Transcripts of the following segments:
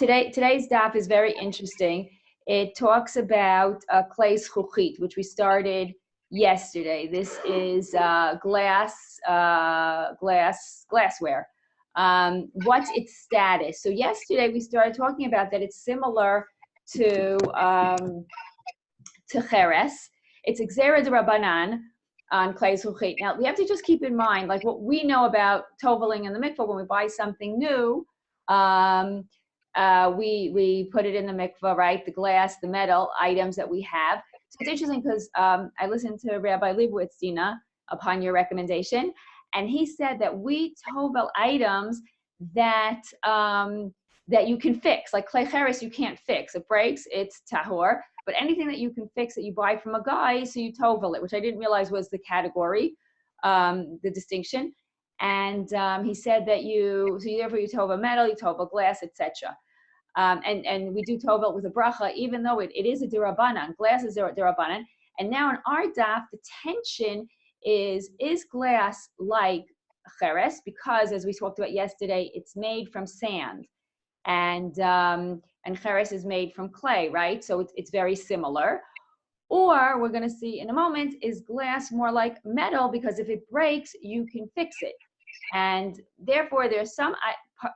today's daf is very interesting. It talks about clay zchuchit, which we started yesterday. This is glassware. What's its status? So yesterday we started talking about that it's similar to cheres. It's Xera de Rabbanan on clay zchuchit. Now we have to just keep in mind, like what we know about toveling in the mikvah, when we buy something new, we put it in the mikvah, right? The glass, the metal items that we have. So it's interesting because I listened to Rabbi Leibowitz, Dina, upon your recommendation, and he said that we tovel items that that you can fix, like clay cheres you can't fix. It breaks, it's tahor. But anything that you can fix that you buy from a guy, so you tovel it, which I didn't realize was the category, the distinction. And he said that therefore you tovel metal, you tovel glass, etc. And we do tovel with a bracha, even though it is a derabanan. Glass is a derabanan. And now in our daf, the tension is glass like cheres? Because as we talked about yesterday, it's made from sand. And cheres is made from clay, right? So it's very similar. Or we're going to see in a moment, is glass more like metal? Because if it breaks, you can fix it. And therefore, there's some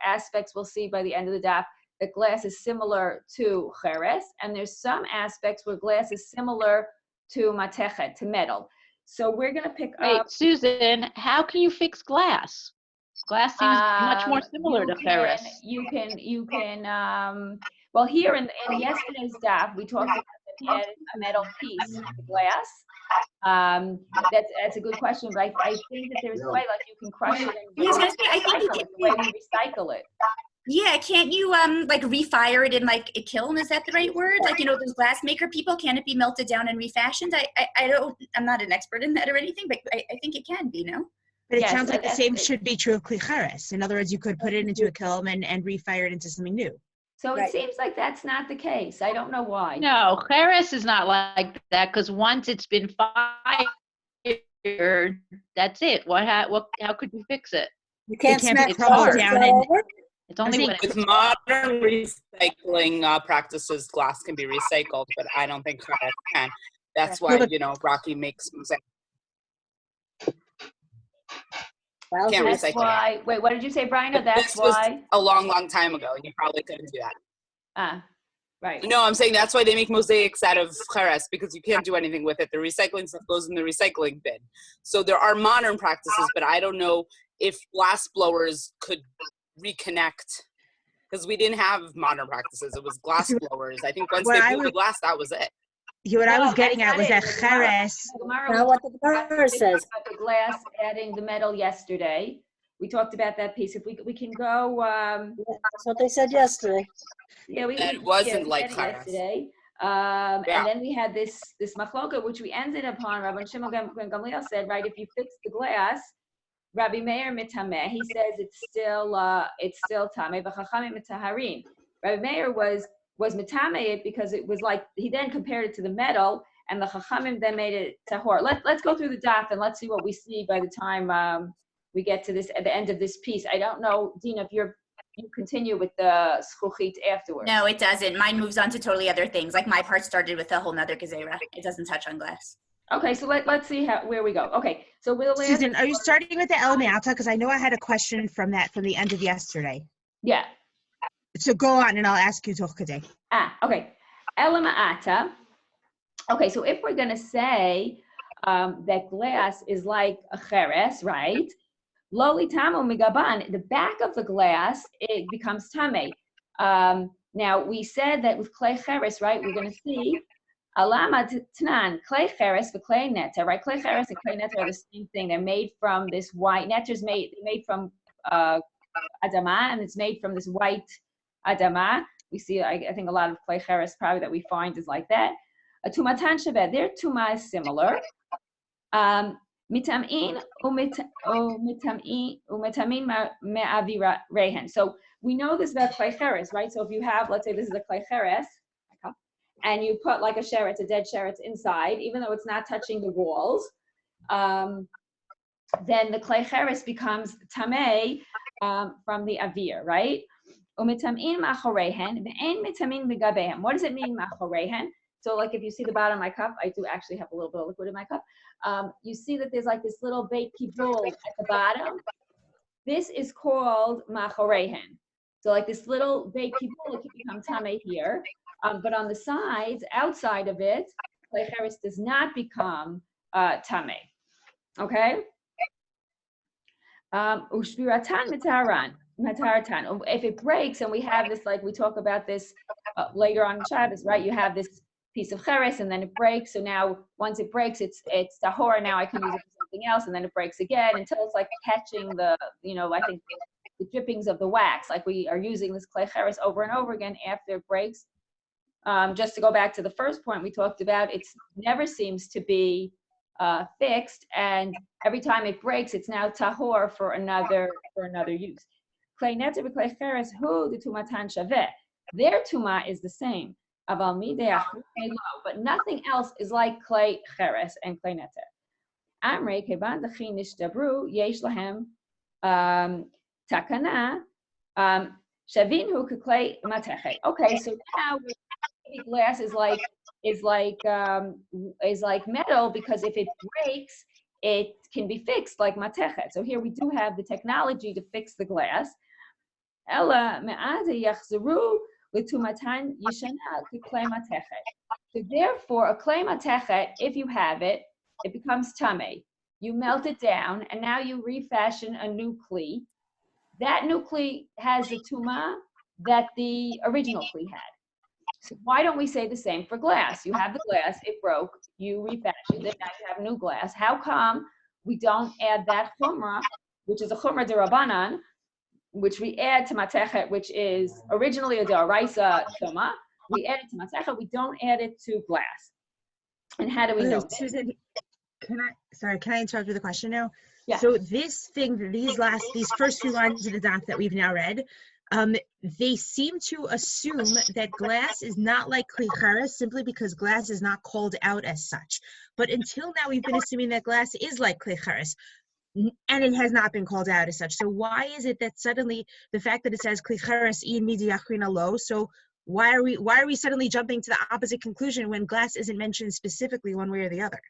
aspects we'll see by the end of the daf that glass is similar to cheres, and there's some aspects where glass is similar to matechet, to metal. So we're going to pick up. Susan, how can you fix glass? Glass seems much more similar to cheres. You can. Well, here in yesterday's daf, we talked about that he had a metal piece of glass. That's a good question, but I think that there's a way, like you can crush it and recycle it, the way we recycle it. Yeah, can't you like refire it in like a kiln? Is that the right word? Like, you know, those glass maker people, can it be melted down and refashioned? I'm not an expert in that or anything, but I think it can be, no? But it sounds like the same should be true of klicheres. In other words, you could put it into a kiln and refire it into something new. So it seems like that's not the case. I don't know why. No, cheres is not like that because once it's been fired, that's it. How could you fix it? You can't smack it down. It's only with modern recycling practices, glass can be recycled, but I don't think cheres can. That's why, Rocky makes mosaic. Can't recycle why. Wait, what did you say, Brian? That's why. Was a long, long time ago, and you probably couldn't do that. Right. No, I'm saying that's why they make mosaics out of cheres, because you can't do anything with it. The recycling stuff goes in the recycling bin. So there are modern practices, but I don't know if glass blowers could reconnect, because we didn't have modern practices. It was glass blowers. I think once they blew the glass, that was it. What I was getting at was that cheres. Now what the Gemara says. About the glass adding the metal yesterday. We talked about that piece. If we can go. That's what they said yesterday. Yeah, it wasn't like yesterday. And then we had this machloka, which we ended upon. Rabbi Shimon ben Gamliel said, right, if you fix the glass, Rabbi Meir mitameh, he says it's still tameh, but chachamim mitaharin. Rabbi Meir was mitameh it because it was like, he then compared it to the metal, and the chachamim then made it tahor. Let's go through the daf and let's see what we see by the time we get to this at the end of this piece. I don't know, Dina, if you continue with the zchuchit afterwards. No, it doesn't. Mine moves on to totally other things. Like my part started with a whole nother gezerah. It doesn't touch on glass. Okay, so let's see where we go. Okay, so Susan, are you starting with the El Me'ata? Because I know I had a question from the end of yesterday. Yeah. So go on, and I'll ask you toch kadei. Okay. El Me'ata. Okay, so if we're gonna say that glass is like a cheres, right? Loli tamo migaban, the back of the glass, it becomes tameh. Now we said that with clay cheres, right? We're gonna see. Alama tnan, clay cheres for clay neta, right? Clay cheres and clay neta are the same thing. They're made from this white, neta's made from adama, and it's made from this white adama. We see, I think a lot of clay cheres probably that we find is like that. A tumatan shabbat, their tuma is similar. Mitamin umitamin me'avira rehen. So we know this about clay cheres, right? So if you have, let's say this is a clay cheres, and you put like a sheretz, a dead sheretz inside, even though it's not touching the walls, then the clay cheres becomes tameh from the avir, right? Umitam'in ma'achorehen, ve'en mitamin begabehem. What does it mean, ma'achorehen? So like if you see the bottom of my cup, I do actually have a little bit of liquid in my cup. You see that there's like this little beit kibul at the bottom. This is called ma'achorehen. So like this little beit kibul can become tameh here. But on the sides, outside of it, klei cheres does not become tameh. Okay? Ushbiratan mitaran. If it breaks, and we have this, like we talk about this later on in Shabbos, right? You have this piece of cheres, and then it breaks. So now, once it breaks, it's tahara. Now I can use it for something else, and then it breaks again until it's like catching the, I think the drippings of the wax. Like we are using this klei cheres over and over again after it breaks. Just to go back to the first point we talked about, it never seems to be fixed, and every time it breaks, it's now tahor for another use. Klei neter v'klei cheres hu the tumatan shaveh. Their tuma is the same. Aval midei achru lo, but nothing else is like klei cheres and klei neter. Amrei kevan dechi nishdabru yesh lahem takana shavinhu keklei matechet. Okay, so now glass is like metal, because if it breaks, it can be fixed like matechet. So here we do have the technology to fix the glass. Ella me'aze yachzeru l'tumatan yishana klei matechet. So therefore, a klei matechet, if you have it, it becomes tameh. You melt it down, and now you refashion a new kli. That new kli has the tuma that the original kli had. So why don't we say the same for glass? You have the glass, it broke, you refashioned it, now you have new glass. How come we don't add that chumrah, which is a chumrah derabanan, which we add to matechet, which is originally a deraisa teuma? We add it to matechet, we don't add it to glass. And how do we know this? Susan, can I interrupt with a question now? Yeah. So this thing, these first few lines of the daf that we've now read, they seem to assume that glass is not like klei cheres simply because glass is not called out as such. But until now, we've been assuming that glass is like klei cheres, and it has not been called out as such. So why is it that suddenly the fact that it says klei cheres in midi achrina lo? So why are we suddenly jumping to the opposite conclusion when glass isn't mentioned specifically one way or the other?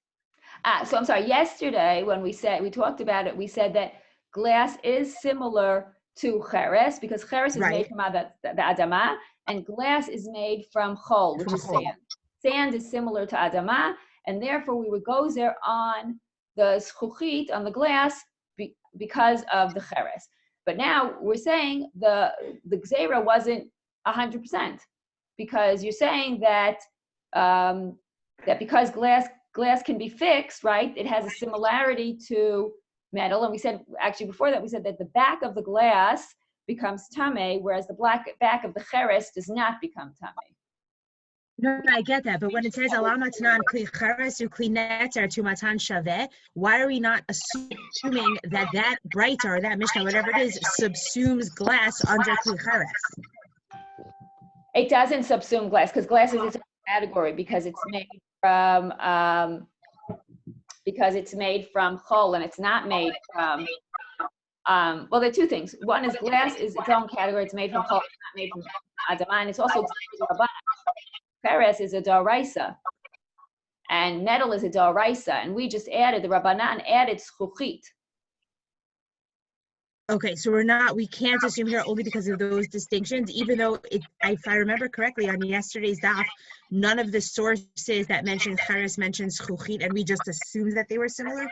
So I'm sorry. Yesterday, when we talked about it, we said that glass is similar to cheres, because cheres is made from the adama, and glass is made from chol, which is sand. Sand is similar to adama, and therefore we would go there on the zchuchit, on the glass, because of the cheres. But now we're saying the gzeira wasn't 100%, because you're saying that that because glass can be fixed, right? It has a similarity to metal, and we said, actually before that, we said that the back of the glass becomes tameh, whereas the back of the cheres does not become tameh. No, I get that, but when it says alamatanan kli cheres u kli neter tumatan shaveh, why are we not assuming that brighter, that mishnah, whatever it is, subsumes glass under kli cheres? It doesn't subsume glass, because glass is its own category, because it's made from chol, and it's not made from well, there are two things. One is glass is its own category, it's made from chol, it's not made from adama, and it's also cheres is a daraisa, and metal is a daraisa, and we just added, the Rabbanan added zchuchit. Okay, so we can't assume here only because of those distinctions, even though, if I remember correctly, on yesterday's daf, none of the sources that mentioned cheres mentioned zchuchit, and we just assumed that they were similar?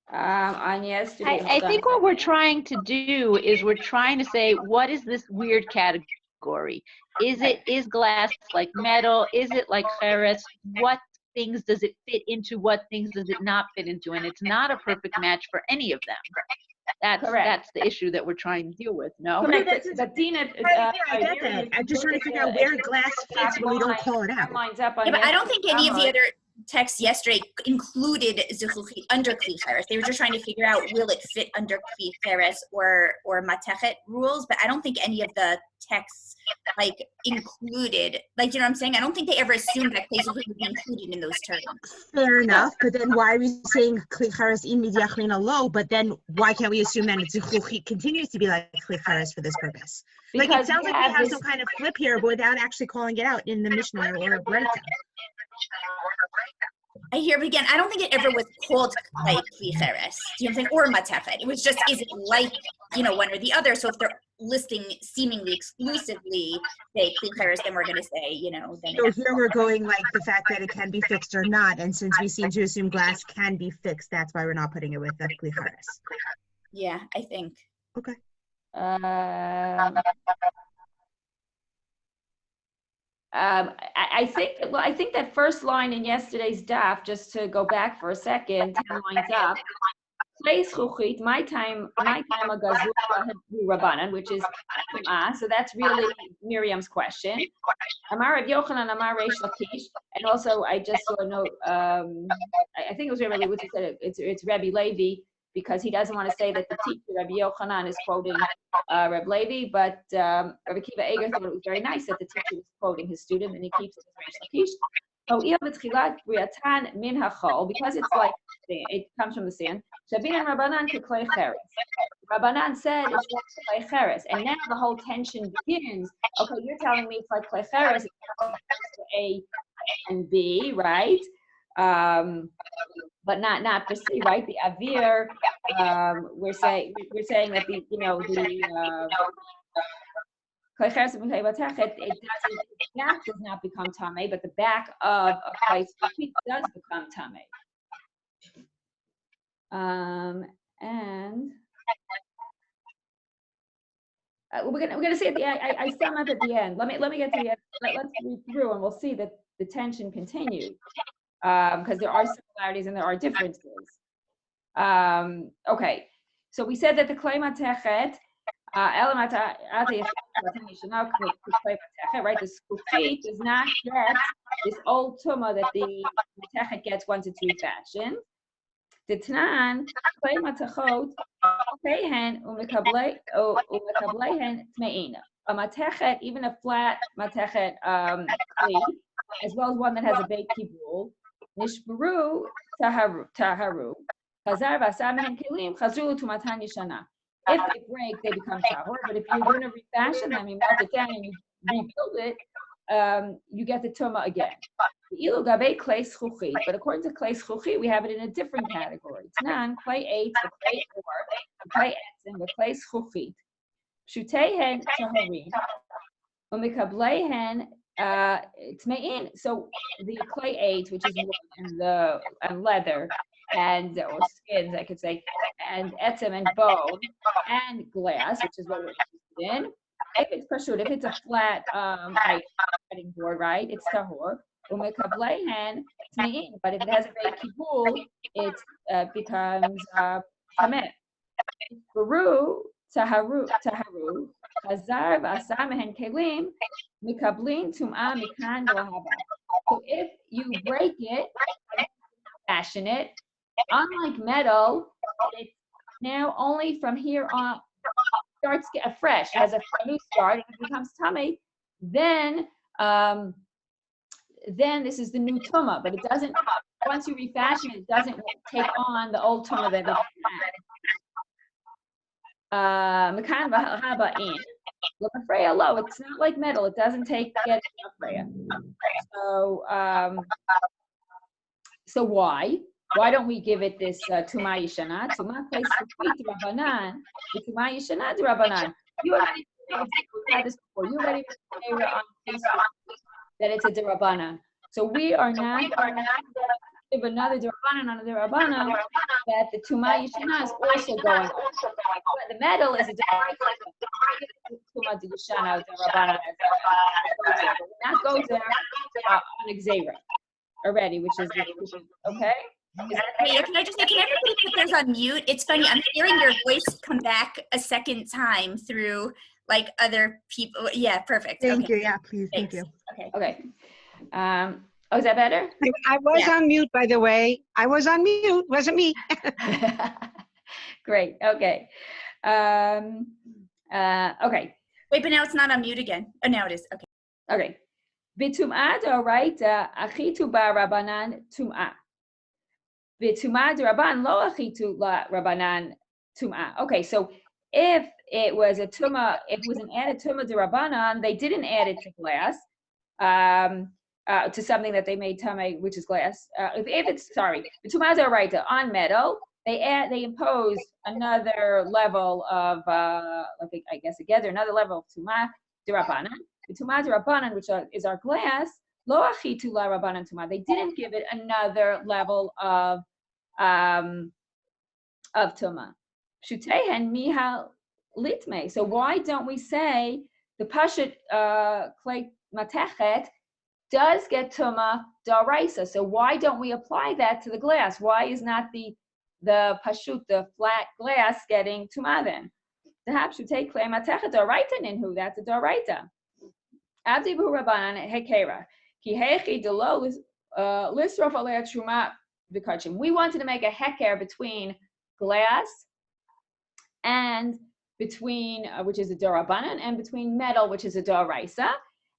On yesterday. I think what we're trying to do is we're trying to say, what is this weird category? Is glass like metal? Is it like cheres? What things does it fit into? What things does it not fit into? And it's not a perfect match for any of them. That's the issue that we're trying to deal with. No, but Dina, yeah, I get that. I'm just trying to figure out where glass fits when we don't call it out. Yeah, but I don't think any of the other texts yesterday included zchuchit under kli cheres. They were just trying to figure out, will it fit under kli cheres or matechet rules? But I don't think any of the texts like included. Like, you know what I'm saying? I don't think they ever assumed that clay would be included in those terms. Fair enough, but then why are we saying kli charas in midyachlina lo? But then why can't we assume that it's continues to be like kli charas for this purpose? Like it sounds like we have some kind of flip here, but without actually calling it out in the Mishnah or Brayta. I hear, but again, I don't think it ever was called like kli cheres, you know what I'm saying, or matechet. It was just, is it like, you know, one or the other? So if they're listing seemingly exclusively say kli cheres, then we're going to say, you know. Then So here we're going like the fact that it can be fixed or not, and since we seem to assume glass can be fixed, that's why we're not putting it with the kli cheres. Yeah, I think. Okay. I think that first line in yesterday's daf, just to go back for a second, 10 lines up, clay zchuchit, my time gazula rabbanan, which is teuma. So that's really Miriam's question. Amar Rav Yochanan, Amar Reish Lakish, and also I just saw a note. I think it was Rabbi Levi who said it's Rabbi Levi, because he doesn't want to say that the teacher Rabbi Yochanan is quoting Rabbi Levi, but Rabbi Kiva Eger thought it was very nice that the teacher was quoting his student, and he keeps it as Reish Lakish. Because it's like it comes from the sand. Shabin and Rabbanan Klei Cheres. Rabbanan said it's like Klei Cheres, and now the whole tension begins. Okay, you're telling me it's like Klei Cheres, A and B, right? But not for C, right? The avir, we're saying that the it does not become tamei, but the back of a place does become tamei. And we're gonna see at the end. I sum up at the end. Let me get to the end. Let's read through, and we'll see that the tension continues, because there are similarities and there are differences. Okay, so we said that the klei matechet. Right, the skufit does not get this old teuma that the matechet gets once it's refashioned. The tnan klei matechot pehen umekableihen tmeina. A matechet, even a flat matechet kli, as well as one that has a beit kibul, nishbaru taharu. Chazar v'asamehen kelim chazru tumatan yishana. If they break, they become tahor. But if you're going to refashion them, you melt it down and you rebuild it, you get the teuma again. But according to clay zchuchit, we have it in a different category. Tnan, clay 8, or clay 4, clay etzim, or clay zchuchit. Pshuteihen taharim, umikableihen tmein. So the clay 8, which is wood and leather, and or skins, I could say, and etzim and bone and glass, which is what we're interested in. If it's pashut, if it's a flat cutting board, right, it's tahor. Umekableihen tmein. But if it has a beit kibul, it becomes tameh. Baru taharu. Chazar v'asamehen kelim mikablin tum'ah mikan v'haba. So if you break it, fashion it, unlike metal, it's now only from here on starts afresh, has a new start, and it becomes tamei. Then this is the new teuma, but it doesn't. Once you refashion it, it doesn't take on the old teuma that it had. Mekan v'haba in. L'mafreya lo. It's not like metal. It doesn't get l'mafreya. So why? Why don't we give it this teuma yishana? Teuma place rabbanan. The teuma yishana rabbanan. You already had this before. You already on that it's a derabbanan. So we are not going to give another derabbanan on a derabbanan that the teuma yishana is also going on. But the metal is a teuma yishana derabbanan. That goes there on Xera already, which is okay. Can I just say, can everybody put theirs on mute? It's funny, I'm hearing your voice come back a second time through like other people. Yeah, perfect. Thank you. Yeah, please. Thanks. Thank you. Okay. Is that better? I was on mute, by the way. I was on mute. Wasn't me. Great. Okay. Okay. Wait, but now it's not on mute again. Oh, now it is. Okay. Okay. B'tum'ah d'oraita achitu ba'rabanan tum'ah. B'tum'ah d'raban lo achitu la'rabanan tum'ah. Okay, so if it was a tuma, if it was an added tuma d'rabanan, they didn't add it to glass, to something that they made tame, which is glass. If it's b'tum'ah d'oraita on metal, they impose another level of I guess another level of tum'ah d'rabanan. The tum'ah d'rabanan, which is our glass, lo achitu la rabanan tum'ah. They didn't give it another level of tum'ah. Shutehen mihal litme. So why don't we say the pashut clay matechet does get tum'ah daraisa? So why don't we apply that to the glass? Why is not the pashut, the flat glass, getting tum'ah then? The hapshutei clay matechet daraita ninhu. That's a daraita. We wanted to make a heker between glass and between, which is a dorabanan, and between metal, which is a doraisa.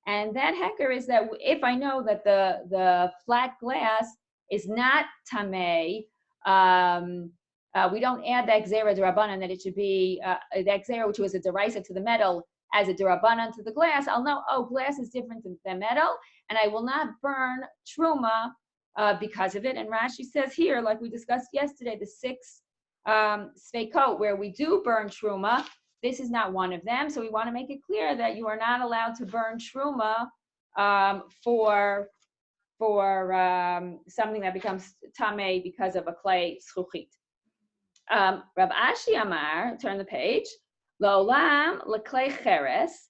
And that heker is that if I know that the flat glass is not tamei, we don't add that gzera dorabanan, that it should be that gzera, which was a doraisa, to the metal as a derabanan to the glass. I'll know, oh, glass is different than metal, and I will not burn truma because of it. And Rashi says here, like we discussed yesterday, the 6 sveikot where we do burn truma, this is not one of them. So we want to make it clear that you are not allowed to burn truma for something that becomes tamei because of a clay zchuchit. Rav Ashi Amar, turn the page. Lo'olam leklei cheres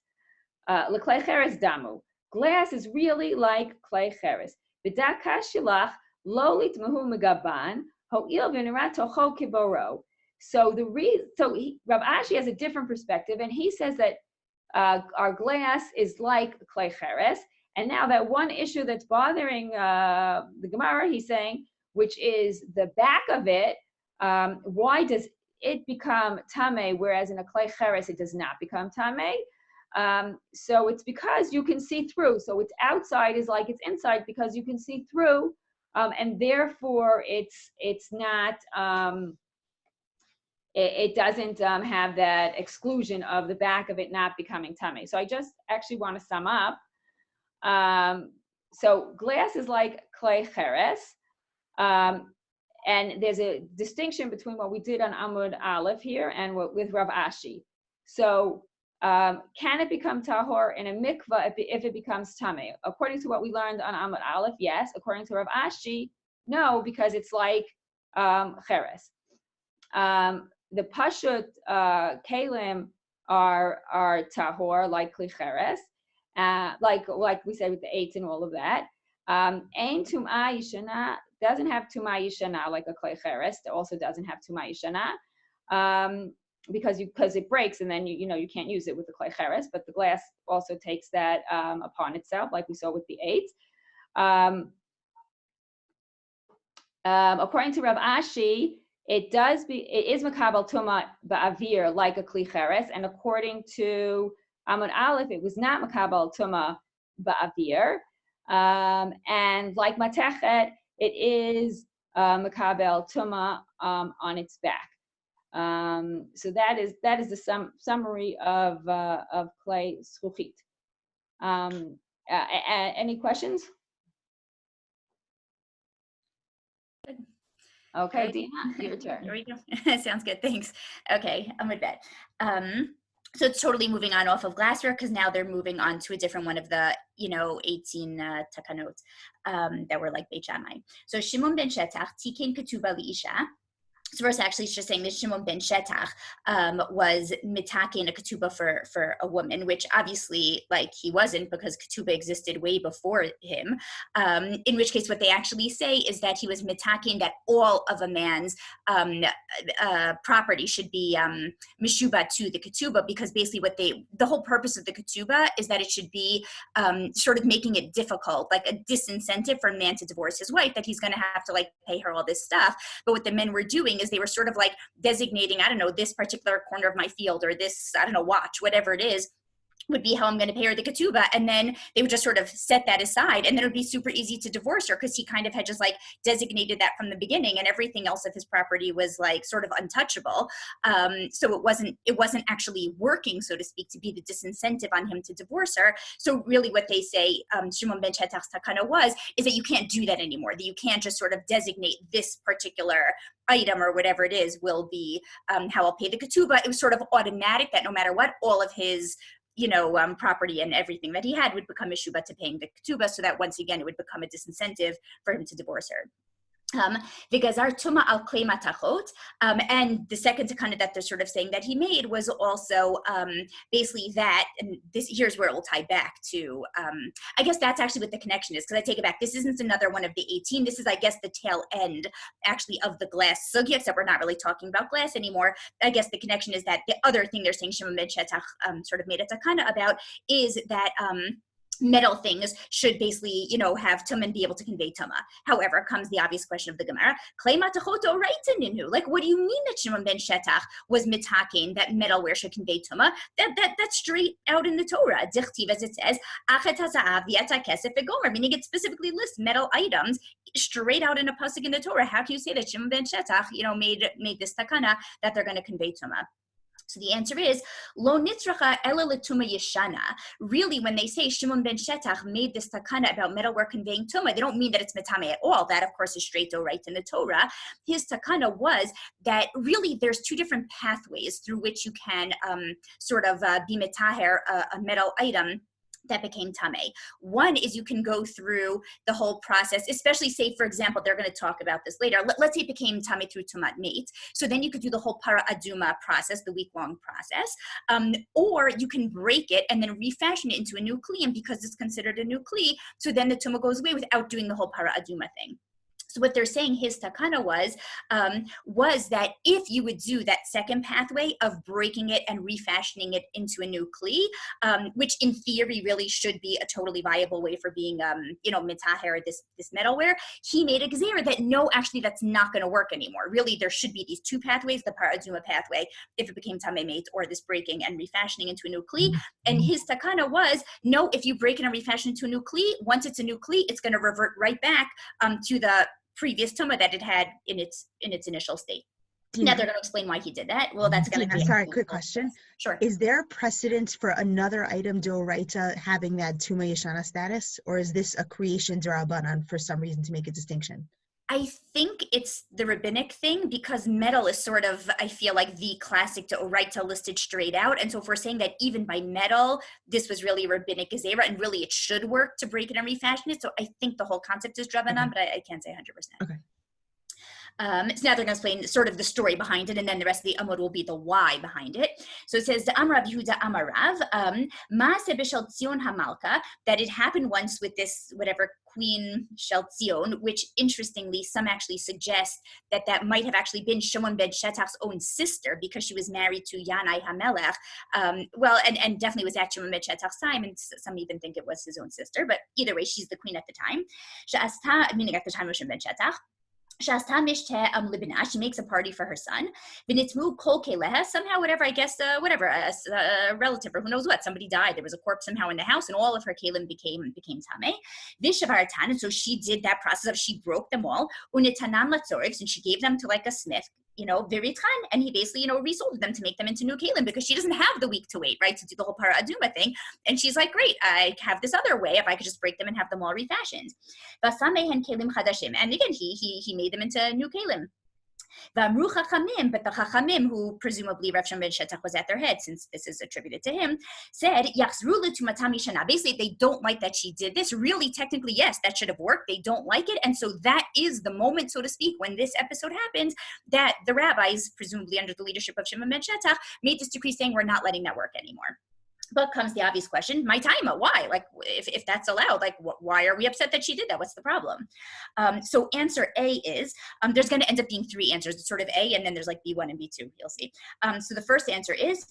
damu. Glass is really like clay cheres. B'daka shilach lo litmahu megaban ho'il v'nerat tocho kiboro. So Rav Ashi has a different perspective, and he says that our glass is like clay cheres. And now that one issue that's bothering the Gemara, he's saying, which is the back of it, why does it become tamei, whereas in a clay cheres it does not become tamei? So it's because you can see through. So its outside is like its inside because you can see through, and therefore it's not. It doesn't have that exclusion of the back of it not becoming tamei. So I just actually want to sum up. So glass is like clay cheres. And there's a distinction between what we did on Amud Aleph here and with Rav Ashi. So can it become tahor in a mikvah if it becomes tamei? According to what we learned on Amud Aleph, yes. According to Rav Ashi, no, because it's like cheres. The pashut kalim are tahor like kli cheres, like we said with the 8s and all of that. Ein tum'ah yishana doesn't have tum'ah yishana like a clay cheres. It also doesn't have tum'ah yishana because it breaks and then you can't use it with the clay cheres. But the glass also takes that upon itself, like we saw with the 8s. According to Rav Ashi, it is makabel tumah ba'avir like a kli cheres, and according to Amud Aleph, it was not makabel tumah ba'avir. And like matechet, it is makabel tumah on its back. So that is the summary of clay zchuchit. Any questions? Okay, Dina, your turn. There we go. Sounds good. Thanks. Okay, I'm with that. So it's totally moving on off of glassware because now they're moving on to a different one of the 18 takanot that were like Beit Shammai. So Shimon ben Shetach tiken ketuba liisha. So first, actually, it's just saying that Shimon ben Shetach was mitaking a ketubah for a woman, which obviously, like, he wasn't because ketubah existed way before him. In which case, what they actually say is that he was mitaking that all of a man's property should be mishuba to the ketubah, because basically the whole purpose of the ketubah is that it should be sort of making it difficult, like a disincentive for a man to divorce his wife, that he's going to have to like pay her all this stuff. But what the men were doing is they were sort of like designating, I don't know, this particular corner of my field or this, I don't know, watch, whatever it is, would be how I'm going to pay her the ketubah. And then they would just sort of set that aside. And then it would be super easy to divorce her because he kind of had just like designated that from the beginning, and everything else of his property was like sort of untouchable. So it wasn't actually working, so to speak, to be the disincentive on him to divorce her. So really what they say, Shimon ben Shetach's takana is that you can't do that anymore, that you can't just sort of designate this particular item or whatever it is will be how I'll pay the ketubah. It was sort of automatic that no matter what, all of his property and everything that he had would become Meshubah to paying the ketubah, so that once again it would become a disincentive for him to divorce her. V'gazar tuma al klei matachot, and the second takana that they're sort of saying that he made was also basically that, and here's where it will tie back to, I guess that's actually what the connection is, because I take it back. This isn't another one of the 18. This is, I guess, the tail end actually of the glass sugya, except we're not really talking about glass anymore. I guess the connection is that the other thing they're saying Shimon ben Shetach sort of made a takana about is that metal things should basically, have teuma and be able to convey teuma. However, comes the obvious question of the Gemara: Klei matachot oraita ninu. Like, what do you mean that Shimon ben Shetach was mitaking that metalware should convey teuma? That's straight out in the Torah. Dichtiv, as it says, achet hazahav v'eta kesef v'gomer. Meaning it specifically lists metal items straight out in a pasuk in the Torah. How can you say that Shimon ben Shetach, made this takana that they're going to convey teuma? So the answer is, lo nitzracha ela letuma yeshana. Really, when they say Shimon ben Shetach made this takana about metalware conveying tuma, they don't mean that it's metame at all. That, of course, is straight to right in the Torah. His takana was that really there's two different pathways through which you can be metaher a metal item that became tameh. One is you can go through the whole process, especially say, for example, they're going to talk about this later. Let's say it became tameh through tumat mate. So then you could do the whole para aduma process, the week-long process, or you can break it and then refashion it into a new kli, and because it's considered a new kli, so then the tumah goes away without doing the whole para aduma thing. So what they're saying his takana was that if you would do that second pathway of breaking it and refashioning it into a new kli, which in theory really should be a totally viable way for being, mitaher, this metalware, he made a gezerah that no, actually that's not going to work anymore. Really, there should be these two pathways, the paraduma pathway, if it became tameh mate, or this breaking and refashioning into a new kli. And his takana was, no, if you break it and refashion into a new kli, once it's a new kli, it's going to revert right back to the previous tuma that it had in its initial state. Dina, now they're going to explain why he did that. Well, that's going to be. Sorry, quick question. Sure. Is there precedent for another item d'oraita having that tuma yeshana status, or is this a creation d'Rabbanan for some reason to make a distinction? I think it's the rabbinic thing, because metal is sort of, I feel like, the classic d'oraita listed straight out. And so if we're saying that even by metal, this was really rabbinic gezerah, and really it should work to break it and refashion it. So I think the whole concept is Drabanan, but I can't say 100%. Okay. So now they're going to explain sort of the story behind it, and then the rest of the Amud will be the why behind it. So it says, the Amrav Yehuda Amarav, Maaseh b'Shel Tzion HaMalka, that it happened once with this, whatever, Queen Shel Tzion, which interestingly, some actually suggest that might have actually been Shimon ben Shetach's own sister, because she was married to Yanai HaMelech. And definitely was at Shimon ben Shetach's time, and some even think it was his own sister, but either way, she's the queen at the time. She'asta, meaning at the time of Shimon ben Shetach. She makes a party for her son. Somehow, whatever, I guess, a relative or who knows what, somebody died. There was a corpse somehow in the house, and all of her kelim became tameh. And so she did that process of, she broke them all. And she gave them to like a smith, Viritran, and he basically, resold them to make them into new kelim, because she doesn't have the week to wait, right, to do the whole para aduma thing. And she's like, great, I have this other way if I could just break them and have them all refashioned. And again, he made them into new kelim. But the Chachamim, who presumably Rav Shimon ben Shetach was at their head, since this is attributed to him, said, basically, they don't like that she did this. Really, technically, yes, that should have worked. They don't like it. And so that is the moment, so to speak, when this episode happens, that the rabbis, presumably under the leadership of Shimon ben Shetach, made this decree saying, we're not letting that work anymore. But comes the obvious question, my taima, why? Like, if that's allowed, like, why are we upset that she did that? What's the problem? So answer A is, there's going to end up being three answers. It's sort of A, and then there's like B1 and B2, you'll see. So the first answer is,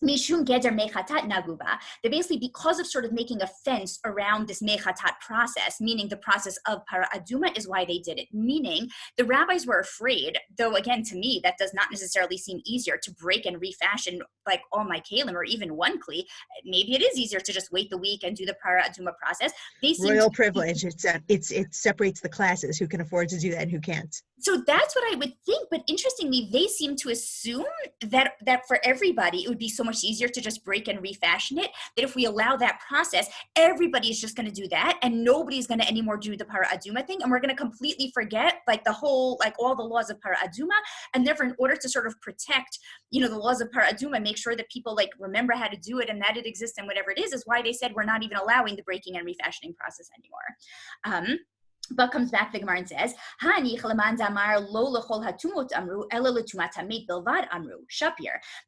Mishum geder mechatat naguba. That basically, because of sort of making a fence around this mechatat process, meaning the process of para aduma, is why they did it. Meaning, the rabbis were afraid, though again, to me, that does not necessarily seem easier to break and refashion like all my kalim or even one kli. Maybe it is easier to just wait the week and do the para aduma process. They seem Royal privilege. It separates the classes who can afford to do that and who can't. So that's what I would think, but interestingly, they seem to assume that for everybody, it would be so much easier to just break and refashion it, that if we allow that process, everybody is just going to do that, and nobody's going to anymore do the para aduma thing, and we're going to completely forget like the whole, like all the laws of para aduma, and therefore in order to sort of protect, the laws of para aduma, make sure that people like remember how to do it and that it exists and whatever it is why they said we're not even allowing the breaking and refashioning process anymore. But comes back the Gemara and says,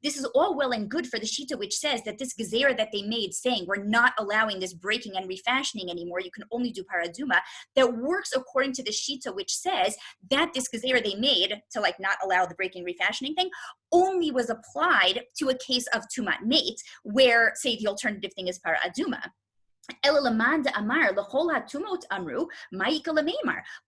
this is all well and good for the Shita, which says that this gezerah that they made, saying we're not allowing this breaking and refashioning anymore, you can only do paraduma, that works according to the Shita, which says that this gezerah they made to like not allow the breaking and refashioning thing only was applied to a case of tumat mate, where, say, the alternative thing is paraduma. But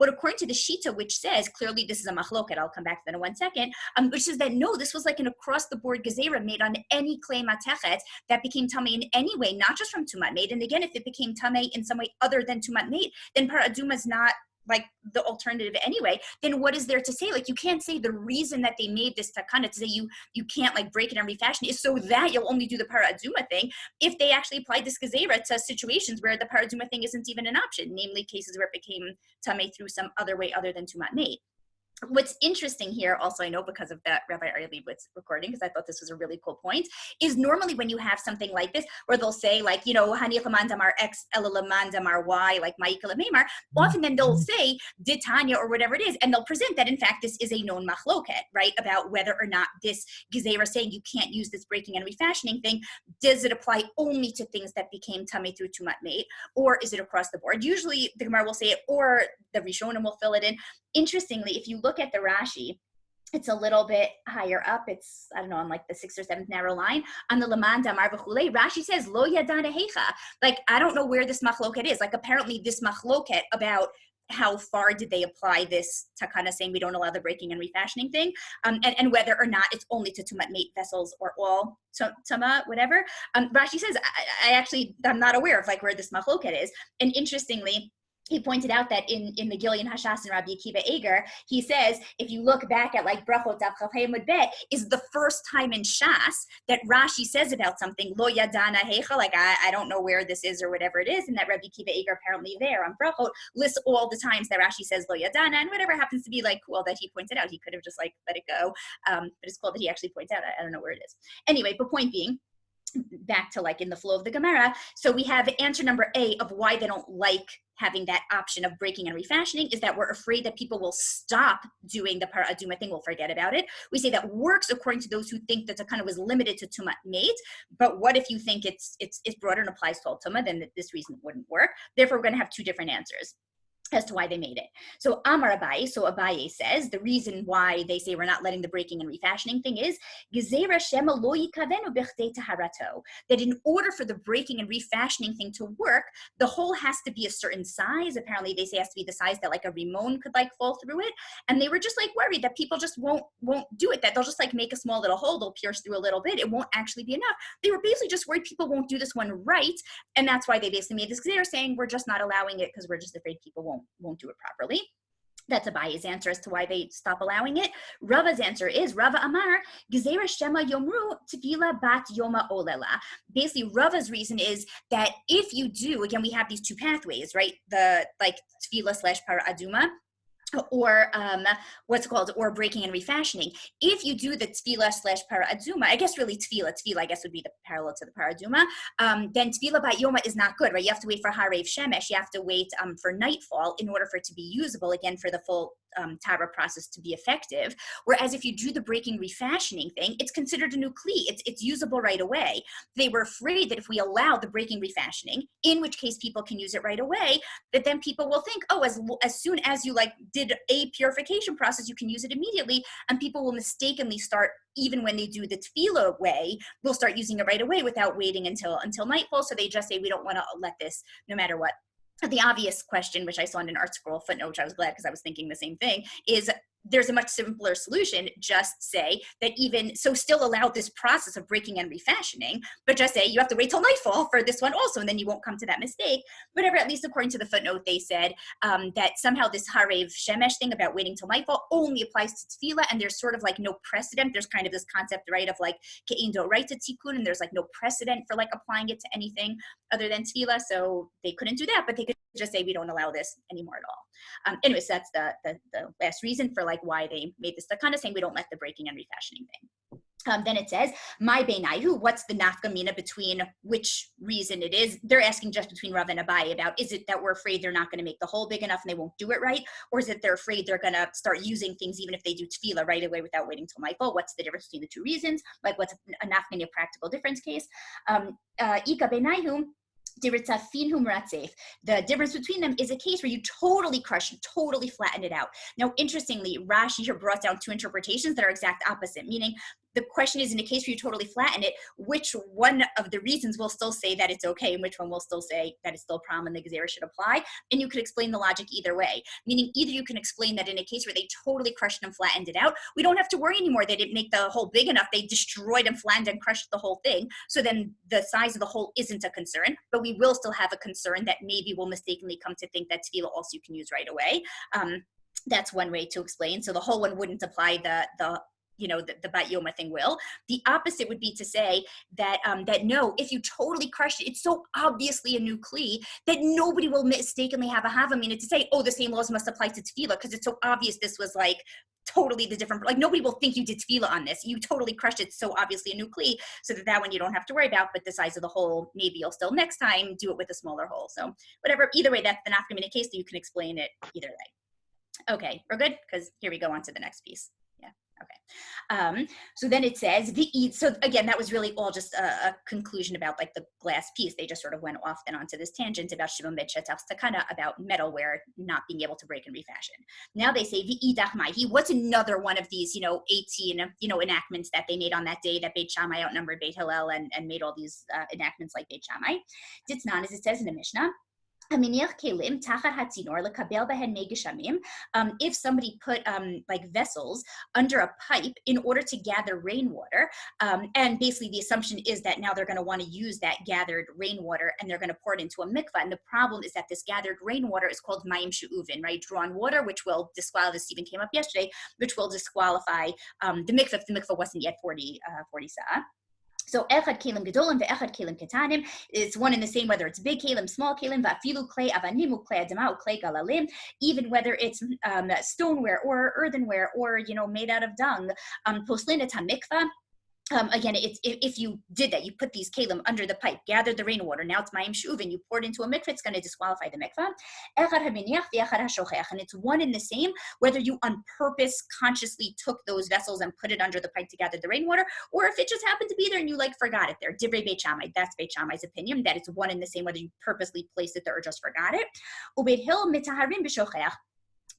according to the Shita, which says, clearly this is a machloket, I'll come back to that in 1 second, which says that no, this was like an across-the-board gezerah made on any clay matechet that became tamei in any way, not just from tumat mate. And again, if it became tamei in some way other than tumat mate, then paraduma is not like the alternative anyway. Then what is there to say? Like, you can't say the reason that they made this takanot to say you can't like break it and refashion it is so that you'll only do the paraduma thing, if they actually applied this gezerah to situations where the paraduma thing isn't even an option, namely cases where it became tamei through some other way other than tumat mate. What's interesting here, also I know because of that Rabbi Ari Leibowitz recording, because I thought this was a really cool point, is normally when you have something like this, where they'll say like, Hani Laman Damar X, Ela Laman Damar Y, like Ma'ikala Memar, often then they'll say Ditanya or whatever it is, and they'll present that in fact this is a known machloket, right, about whether or not this gezerah saying you can't use this breaking and refashioning thing, does it apply only to things that became tamei through tumat mate, or is it across the board? Usually the Gemara will say it, or the Rishonim will fill it in. Interestingly, if you look at the Rashi, it's a little bit higher up. It's, I don't know, on like the 6th or 7th narrow line. On the Laman Damar V'chulei, Rashi says, Lo yadana heicha. Like, I don't know where this machloket is. Like, apparently this machloket about how far did they apply this takana saying we don't allow the breaking and refashioning thing, and whether or not it's only to tumat mate vessels or all tuma, whatever. Rashi says, I'm not aware of like where this machloket is. And interestingly, he pointed out that in the Gilyon Hashas and Rabbi Akiva Eger, he says, if you look back at like Brachot Daf Chaf Mud Bet, is the first time in Shas that Rashi says about something, Lo Yadana Heicha, like I don't know where this is or whatever it is, and that Rabbi Akiva Eger apparently there on Brachot lists all the times that Rashi says Lo Yadana, and whatever happens to be like cool that he pointed out, he could have just like let it go, but it's cool that he actually points out, I don't know where it is. Anyway, but point being, back to like in the flow of the Gemara, so we have answer number A of why they don't like having that option of breaking and refashioning is that we're afraid that people will stop doing the paraduma thing, will forget about it. We say that works according to those who think that takana was limited to tumat mate, but what if you think it's broader and applies to all tuma, then this reason wouldn't work. Therefore, we're going to have two different answers as to why they made it. So Amar Abaye, so Abaye says, the reason why they say we're not letting the breaking and refashioning thing is, Gezerah Shema lo yikavenu b'chdei taharato, that in order for the breaking and refashioning thing to work, the hole has to be a certain size. Apparently they say it has to be the size that like a rimon could like fall through it. And they were just like worried that people just won't do it, that they'll just like make a small little hole, they'll pierce through a little bit, it won't actually be enough. They were basically just worried people won't do this one right. And that's why they basically made this gezerah saying we're just not allowing it because we're just afraid people won't do it properly. That's Abaye's answer as to why they stop allowing it. Rava's answer is, Rava Amar, Gezerah Shema Yomru Tefila Bat Yoma Olela. Basically, Rava's reason is that if you do, again, we have these two pathways, right? The like Tefila / Para Aduma, or or breaking and refashioning. If you do the tefillah / para aduma, I guess really tefillah I guess would be the parallel to the para aduma, then tefillah by yoma is not good, right? You have to wait for harev shemesh, you have to wait for nightfall in order for it to be usable again for the full tahara process to be effective. Whereas if you do the breaking refashioning thing, it's considered a new kli. It's usable right away. They were afraid that if we allow the breaking refashioning, in which case people can use it right away, that then people will think, oh, as soon as you like did a purification process, you can use it immediately, and people will mistakenly start, even when they do the tefillah way, they'll start using it right away without waiting until nightfall. So they just say, we don't want to let this no matter what. The obvious question, which I saw in an art scroll footnote, which I was glad because I was thinking the same thing, is there's a much simpler solution. Just say that still allow this process of breaking and refashioning, but just say you have to wait till nightfall for this one also, and then you won't come to that mistake. Whatever, at least according to the footnote, they said that somehow this harev shemesh thing about waiting till nightfall only applies to tefillah, and there's sort of like no precedent. There's kind of this concept, right, of like ke'in doraita tikkun, and there's like no precedent for like applying it to anything other than tefillah, so they couldn't do that, but they could just say we don't allow this anymore at all. Anyways, that's the last reason for like why they made this takana, saying we don't let the breaking and refashioning thing. Then it says, my beinayu, what's the nafkamina between which reason it is? They're asking just between Rav and Abai about, is it that we're afraid they're not going to make the hole big enough and they won't do it right? Or is it they're afraid they're going to start using things even if they do tefillah right away without waiting till nightfall? What's the difference between the two reasons? Like what's a nafkamina practical difference case? Ika beinayu, the difference between them is a case where you totally crush it, totally flatten it out. Now, interestingly, Rashi here brought down two interpretations that are exact opposite, meaning the question is, in a case where you totally flatten it, which one of the reasons will still say that it's okay and which one will still say that it's still a problem and the gezerah should apply? And you could explain the logic either way, meaning either you can explain that in a case where they totally crushed and flattened it out, we don't have to worry anymore. They didn't make the hole big enough. They destroyed and flattened and crushed the whole thing. So then the size of the hole isn't a concern, but we will still have a concern that maybe we'll mistakenly come to think that tefillah also you can use right away. That's one way to explain. So the whole one wouldn't apply the Bat Yoma thing will. The opposite would be to say that that no, if you totally crushed it, it's so obviously a new kli that nobody will mistakenly have a hava mina to say, oh, the same laws must apply to tefillah because it's so obvious this was like totally the different, like nobody will think you did tefillah on this. You totally crushed it, so obviously a new kli, so that one you don't have to worry about, but the size of the hole, maybe you'll still next time do it with a smaller hole. So whatever, either way, that's the nafkamina case that you can explain it either way. Okay, we're good? Because here we go on to the next piece. Okay. So then it says so again, that was really all just a conclusion about like the glass piece. They just sort of went off then onto this tangent about Shimon ben Shetach's takana about metalware not being able to break and refashion. Now they say v'idach maihi. What's another one of these 18 enactments that they made on that day that Beit Shammai outnumbered Beit Hillel and made all these enactments like Beit Shammai? Ditznan, as it says in the Mishnah. If somebody put like vessels under a pipe in order to gather rainwater, and basically the assumption is that now they're going to want to use that gathered rainwater and they're going to pour it into a mikvah. And the problem is that this gathered rainwater is called mayim she'uvin, right? Drawn water, which will disqualify, this even came up yesterday, which will disqualify the mikvah if the mikvah wasn't yet 40 sa'ah. So echad kelim gedolim ve'echad kelim ketanim. It's one and the same whether it's big kelim, small kelim, va'afilu klei avanim u'klei adama u'klei galalim. Even whether it's stoneware or earthenware or made out of dung. Poslin et hamikvah. Again, it's if you did that, you put these kalim under the pipe, gathered the rainwater, now it's mayim she'uvin, you pour it into a mikvah, it's going to disqualify the mikvah. And it's one and the same, whether you on purpose consciously took those vessels and put it under the pipe to gather the rainwater, or if it just happened to be there and you forgot it there. Divrei Beit Shammai, that's Beit Shammai's opinion, that it's one and the same, whether you purposely placed it there or just forgot it. Ubeit Hill mitaharim b'shocheach.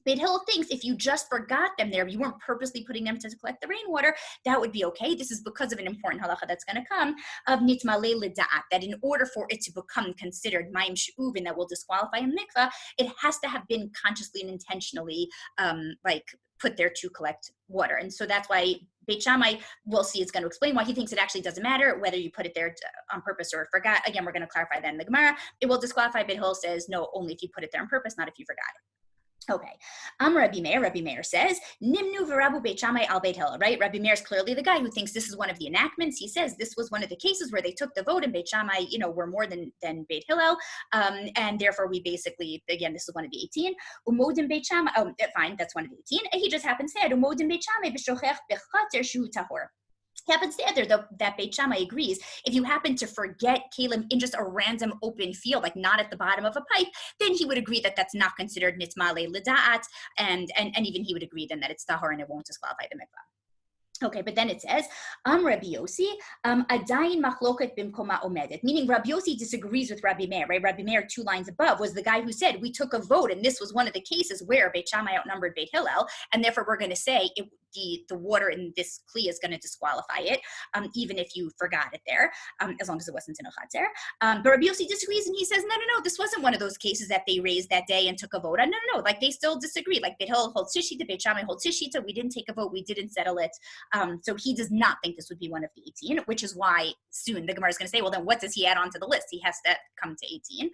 Beit Hillel thinks if you just forgot them there, you weren't purposely putting them to collect the rainwater, that would be okay. This is because of an important halacha that's going to come of nitmalei l'da'at, that in order for it to become considered mayim she'uvin that will disqualify a mikvah, it has to have been consciously and intentionally put there to collect water. And so that's why Beit Shammai, we'll see, is going to explain why he thinks it actually doesn't matter whether you put it there on purpose or forgot. Again, we're going to clarify that in the Gemara. It will disqualify. Beit Hillel says no, only if you put it there on purpose, not if you forgot it. Okay. Rabbi Meir says, Nimnu v'Rabu Beit Shammai al Beit Hillel, right? Rabbi Meir is clearly the guy who thinks this is one of the enactments. He says this was one of the cases where they took the vote and Beit Shammai, were more than Beit Hillel. And therefore we basically, again, this is one of the 18. Umodim Beit Shammai, fine, that's one of the 18. He just happens to say, Umodim Beit Shammai b'shochech b'chater shu tahor. happens to there, though, that Beit Shammai agrees. If you happen to forget kalim in just a random open field, like not at the bottom of a pipe, then he would agree that that's not considered nitmale l'da'at, and even he would agree then that it's tahara and it won't disqualify the mikvah. Okay, but then it says, Rabbi Yossi, adayin machloket bimkoma omedet, meaning Rabbi Yossi disagrees with Rabbi Meir, right? Rabbi Meir, 2 lines above, was the guy who said, we took a vote, and this was one of the cases where Beit Shammai outnumbered Beit Hillel, and therefore we're going to say the water in this kli is going to disqualify it, even if you forgot it there, as long as it wasn't in a chatzer. But Rabbi Yossi disagrees, and he says, no, this wasn't one of those cases that they raised that day and took a vote on. No, like they still disagree. Like Beit Hillel holds Shishita, Beit Shammai holds Shishita. We didn't take a vote. We didn't settle it. So he does not think this would be one of the 18, which is why soon the Gemara is going to say, well, then what does he add on to the list? He has to come to 18.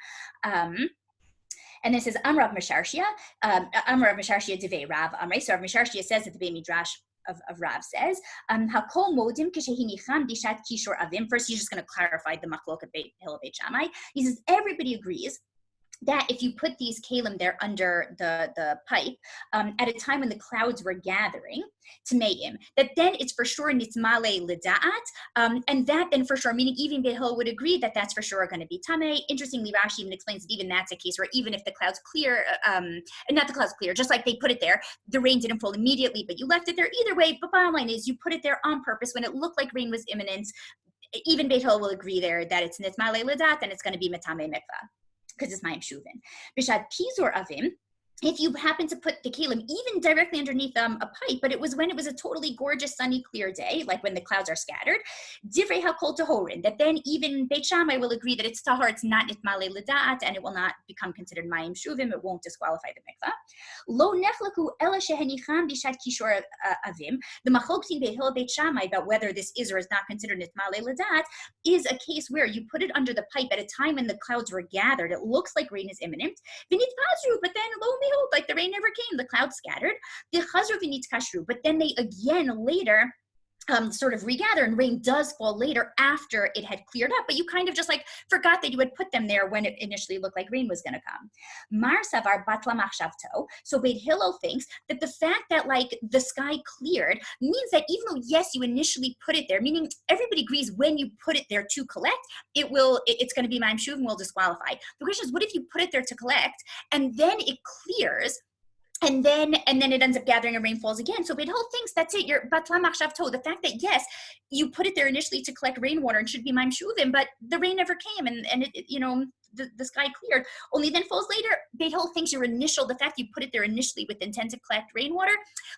And this is Amrav Mesharshia, Amrav Mesharshia Devei Rav Amrei. So Rav Mesharshia says that the Beit Midrash of Rav says, Hakol modim kishehinicham dishat kishor avim. First, he's just going to clarify the machloket Beit Hillel Beit Shammai. He says everybody agrees that if you put these kalim there under the pipe at a time when the clouds were gathering to Me'im, that then it's for sure nitzmale l'da'at, and that then for sure, meaning even Beit Hillel would agree that that's for sure going to be tamei. Interestingly, Rashi even explains that even that's a case where even if the clouds clear, and not the clouds clear, just like they put it there, the rain didn't fall immediately, but you left it there either way. But bottom line is you put it there on purpose when it looked like rain was imminent. Even Beit Hillel will agree there that it's nitzmale l'da'at and it's going to be metamei mikvah, because it's Mayim Shuvin. B'shad Pizor Avim, if you happen to put the kalim even directly underneath a pipe, but it was when it was a totally gorgeous, sunny, clear day, like when the clouds are scattered, divrei hakol tahorin, that then even Beit Shammai will agree that it's tahar, it's not nitmale l'da'at, and it will not become considered mayim shuvim, it won't disqualify the mikvah. Lo neflaku ela shehenicham b'shat kishor avim, the machlok between Beit Hillel Beit Shammai about whether this is or is not considered nitmale l'da'at is a case where you put it under the pipe at a time when the clouds were gathered, it looks like rain is imminent, but then lo behold, like the rain never came, the clouds scattered. But then they again later sort of regather, and rain does fall later after it had cleared up, but you kind of just like forgot that you had put them there when it initially looked like rain was going to come. Mar savar batla machshavto. So Beit Hillel thinks that the fact that like the sky cleared means that even though yes you initially put it there, meaning everybody agrees when you put it there to collect, it's going to be ma'im shuv and will disqualify. The question is, what if you put it there to collect and then it clears? And then it ends up gathering and rain falls again. So Beit Hillel thinks that's it. You're batla machshavto. The fact that yes, you put it there initially to collect rainwater and should be ma'im shuvim, but the rain never came and the sky cleared. Only then falls later. Beit Hillel thinks the fact you put it there initially with the intent to collect rainwater,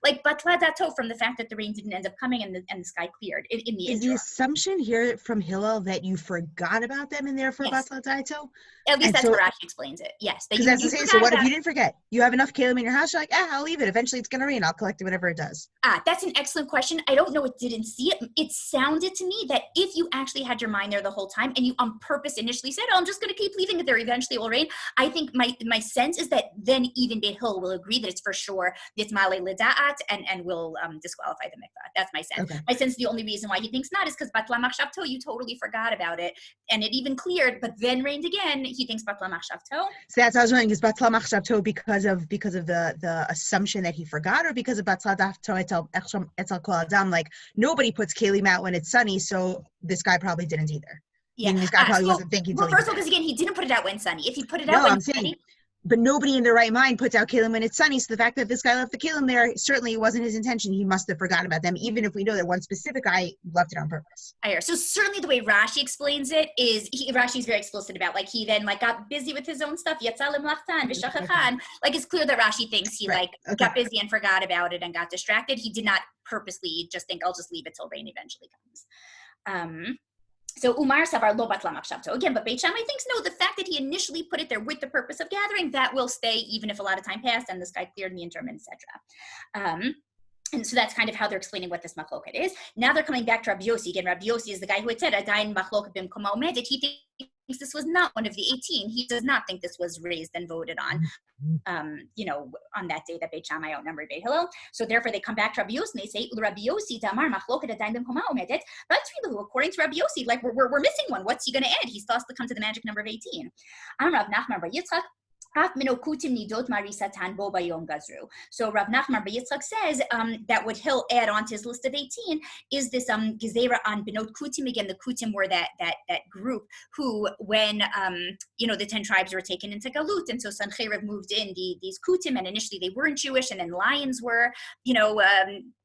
like batla dato, from the fact that the rain didn't end up coming and the sky cleared in the interim. Is the assumption here from Hillel that you forgot about them and therefore yes. batla dato? At least that's how Rashi explains it. Yes. Because that's the same. So what if you didn't forget? You have enough kalim in your house, you're like, I'll leave it. Eventually it's going to rain. I'll collect it whenever it does. That's an excellent question. I don't know. It didn't see it. It sounded to me that if you actually had your mind there the whole time and you on purpose initially said, I'm just going to keep leaving it there, eventually it will rain. I think my sense is that then even Beit Hillel will agree that it's for sure nitmale l'da'at and will disqualify the mikvah. That's my sense. Okay. My sense the only reason why he thinks not is because batla machshavto, you totally forgot about it and it even cleared, but then rained again. He thinks batla machshavto. So that's what I was wondering, is batla machshavto because of the assumption that he forgot, or because of batla dato etzal kol adam, like nobody puts kalim out when it's sunny, so this guy probably didn't either. Yeah, this guy probably wasn't thinking. Well, first of all, because again, he didn't put it out when sunny. If he put it out when sunny. But nobody in their right mind puts out kalim when it's sunny. So the fact that this guy left the kalim there, certainly it wasn't his intention. He must have forgotten about them, even if we know that one specific guy left it on purpose. I hear. So certainly the way Rashi explains it is, Rashi's very explicit about, like, he then like got busy with his own stuff. Yatzalim lachtan v'shachachan. Like, it's clear that Rashi thinks he got busy and forgot about it and got distracted. He did not purposely just think, I'll just leave it till rain eventually comes. So Umar Savar lo batla machshavto. Again, but Beit Shammai thinks no, the fact that he initially put it there with the purpose of gathering, that will stay even if a lot of time passed and the sky cleared in the interim, etc. And so that's kind of how they're explaining what this machloket is. Now they're coming back to Rabbi Yossi. Again, Rabbi Yossi is the guy who had said, Adayin machloket bimkoma omedet. He thinks this was not one of the 18. He does not think this was raised and voted on, on that day that Beit Shammai outnumbered Beit Hillel. So therefore they come back to Rabbi Yossi and they say, Rabbi Yossi damar machloket adayin bimkoma omedet. That's really, according to Rabbi Yossi, like we're missing one. What's he going to add? He still has to come to the magic number of 18. Rav Nachman bar Yitzchak. So Rav Nachman Bar Yitzchak says that what he'll add on to his list of 18 is this gezerah on benot kutim. Again, the kutim were that group who, when the 10 tribes were taken into galut, and so Sancheiriv moved in these kutim, and initially they weren't Jewish, and then lions were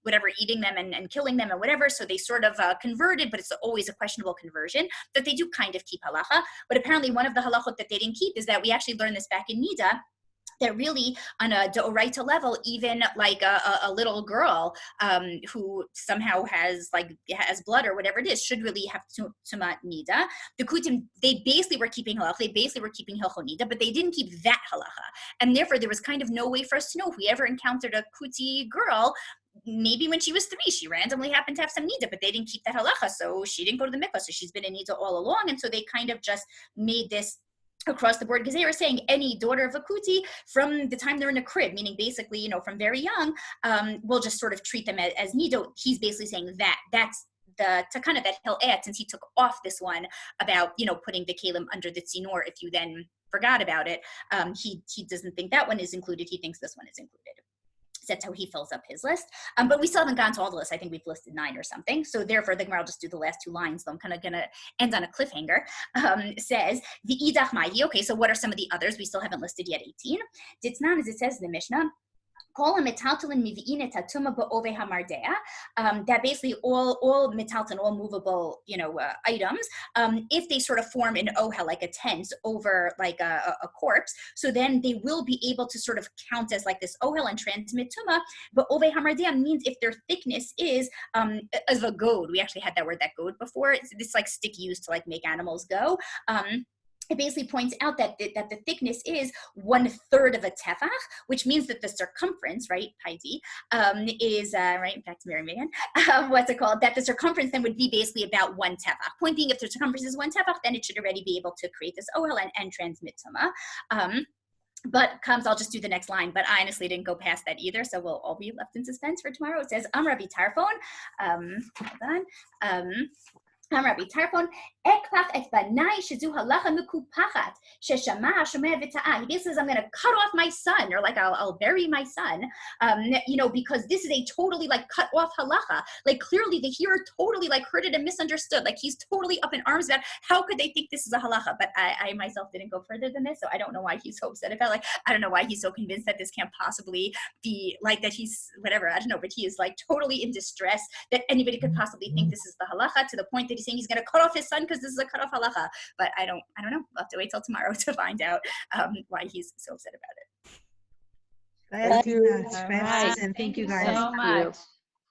whatever, eating them and killing them and whatever. So they sort of converted, but it's always a questionable conversion, that they do kind of keep halacha. But apparently one of the halachot that they didn't keep is that we actually learned this back in Nida, that really on a d'oraita level, even like a little girl who somehow has blood or whatever it is, should really have tuma nida. The kutim, they basically were keeping halacha, they basically were keeping hilchot nida, but they didn't keep that halacha. And therefore there was kind of no way for us to know if we ever encountered a kuti girl. Maybe when she was 3, she randomly happened to have some nida, but they didn't keep that halacha, so she didn't go to the mikvah, so she's been in nida all along. And so they kind of just made this across the board, because they were saying any daughter of a kuti from the time they're in a crib, meaning basically, from very young, we'll just sort of treat them as nido. He's basically saying that's the takana that he'll add, since he took off this one about, putting the kalim under the tzinor if you then forgot about it. He doesn't think that one is included. He thinks this one is included. That's how he fills up his list. But we still haven't gone to all the lists. I think we've listed 9 or something. So therefore, the Gemara will just do the last 2 lines. So I'm kind of going to end on a cliffhanger. Says, the idach mahi. Okay, so what are some of the others? We still haven't listed yet 18. Ditznan, as it says in the Mishnah, that basically all metalton, all movable, items, if they sort of form an ohel, like a tent over like a corpse, so then they will be able to sort of count as like this ohel and transmit tuma. But ove hamardea means if their thickness is as a goad. We actually had that word, that goad, before. It's this like stick used to like make animals go. It basically points out that the thickness is 1/3 of a tefach, which means that the circumference, right, Heidi, is, right, back to Mary Megan, what's it called, that the circumference then would be basically about 1 tefach. Point being, if the circumference is 1 tefach, then it should already be able to create this ohel and transmit tuma. But I'll just do the next line, but I honestly didn't go past that either, so we'll all be left in suspense for tomorrow. It says, Rabbi Tarfon, hold on, Rabbi Tarfon, ekpach et banai shezu halacha mekupachat sheshama hashomer v'ta'ah. He basically says, I'm going to cut off my son, or like I'll bury my son, because this is a totally like cut off halacha. Like clearly the hearer totally like heard it and misunderstood. Like he's totally up in arms about how could they think this is a halacha. But I myself didn't go further than this, so I don't know why he's so upset about. Like I don't know why he's so convinced that this can't possibly be like that. He's whatever, I don't know, but he is like totally in distress that anybody could possibly think this is the halacha, to the point that he's saying he's going to cut off his son because this is a cut off halacha. But I don't know. We'll have to wait till tomorrow to find out why he's so upset about it. Glad to do that. All right. And thank you guys. So much.